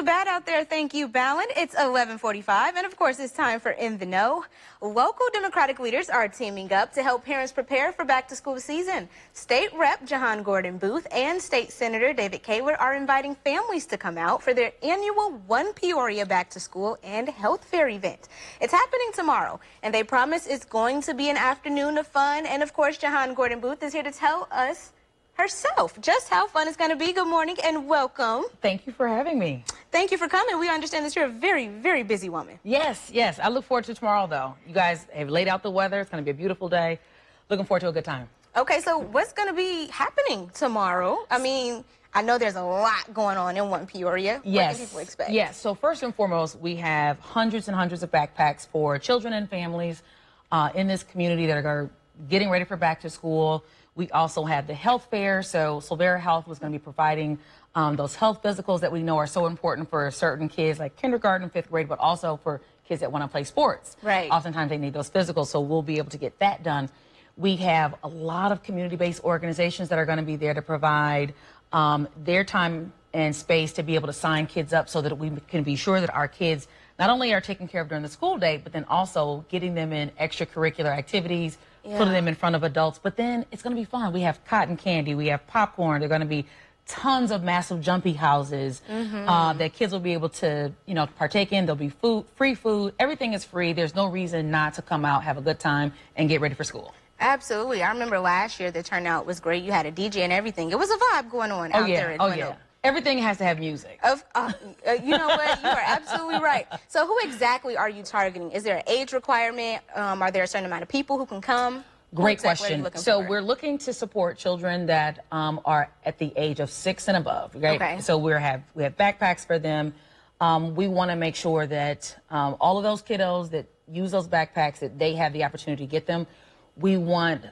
Bad out there, thank you, Ballin. It's 11:45, and of course, it's time for In the Know. Local Democratic leaders are teaming up to help parents prepare for back-to-school season. State Rep Jahan Gordon Booth and State Senator David Kaler are inviting families to come out for their annual One Peoria Back-to-School and Health Fair event. It's happening tomorrow, and they promise it's going to be an afternoon of fun. And of course, Jahan Gordon Booth is here to tell us herself just how fun it's going to be. Good morning and welcome. Thank you for having me. Thank you for coming. We understand that you're a very, very busy woman. Yes. I look forward to tomorrow, though. You guys have laid out the weather. It's going to be a beautiful day. Looking forward to a good time. Okay, so what's going to be happening tomorrow? I mean, I know there's a lot going on in One Peoria. Yes. What can people expect? Yes. So first and foremost, we have hundreds and hundreds of backpacks for children and families in this community that are getting ready for back to school. We also have the health fair. So Silvera Health was going to be providing those health physicals that we know are so important for certain kids like kindergarten, fifth grade, but also for kids that want to play sports. Right. Oftentimes they need those physicals, so we'll be able to get that done. We have a lot of community-based organizations that are going to be there to provide their time and space to be able to sign kids up so that we can be sure that our kids not only are taken care of during the school day, but then also getting them in extracurricular activities, putting them in front of adults. But then it's going to be fun. We have cotton candy, we have popcorn. There are going to be tons of massive jumpy houses that kids will be able to, partake in. There'll be food, free food. Everything is free. There's no reason not to come out, have a good time, and get ready for school. Absolutely. I remember last year the turnout was great. You had a DJ and everything. It was a vibe going on out there. Oh, yeah. Everything has to have music. You know what? You are absolutely right. So who exactly are you targeting? Is there an age requirement? Are there a certain amount of people who can come? Great question. So we're looking to support children that are at the age of 6 and above, right? Okay. So we have backpacks for them. We want to make sure that all of those kiddos that use those backpacks, that they have the opportunity to get them. We want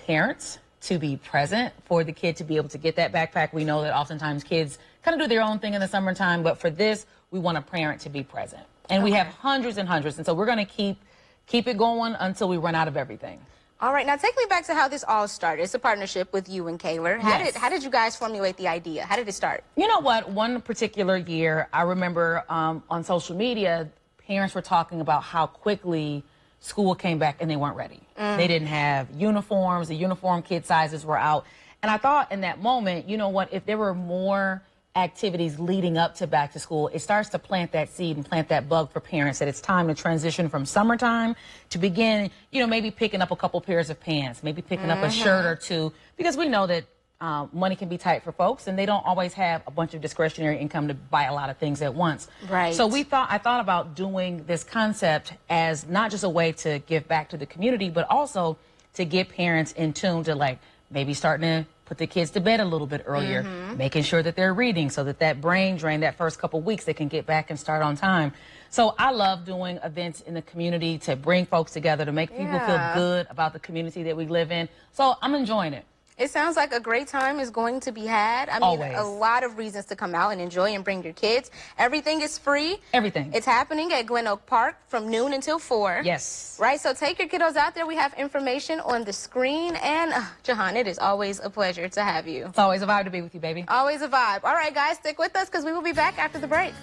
parents to be present for the kid to be able to get that backpack. We know that oftentimes kids kind of do their own thing in the summertime, but for this, we want a parent to be present. And we have hundreds and hundreds, and so we're going to keep it going until we run out of everything. All right, now take me back to how this all started. It's a partnership with you and Kaler. How did you guys formulate the idea? How did it start? You know what? One particular year, I remember on social media, parents were talking about how quickly school came back and they weren't ready. They didn't have uniforms. The uniform kid sizes were out. And I thought in that moment, you know what, if there were more activities leading up to back to school, it starts to plant that seed and plant that bug for parents that it's time to transition from summertime to begin, maybe picking up a couple pairs of pants, maybe picking up a shirt or two, because we know that money can be tight for folks and they don't always have a bunch of discretionary income to buy a lot of things at once. Right. So I thought about doing this concept as not just a way to give back to the community, but also to get parents in tune to maybe starting to put the kids to bed a little bit earlier, making sure that they're reading so that brain drain, that first couple weeks, they can get back and start on time. So I love doing events in the community to bring folks together, to make people feel good about the community that we live in. So I'm enjoying it. It sounds like a great time is going to be had. I mean, always. A lot of reasons to come out and enjoy and bring your kids. Everything is free. Everything. It's happening at Glen Oak Park from noon until 4. Yes. Right, so take your kiddos out there. We have information on the screen. And, Jahan, it is always a pleasure to have you. It's always a vibe to be with you, baby. Always a vibe. All right, guys, stick with us because we will be back after the break.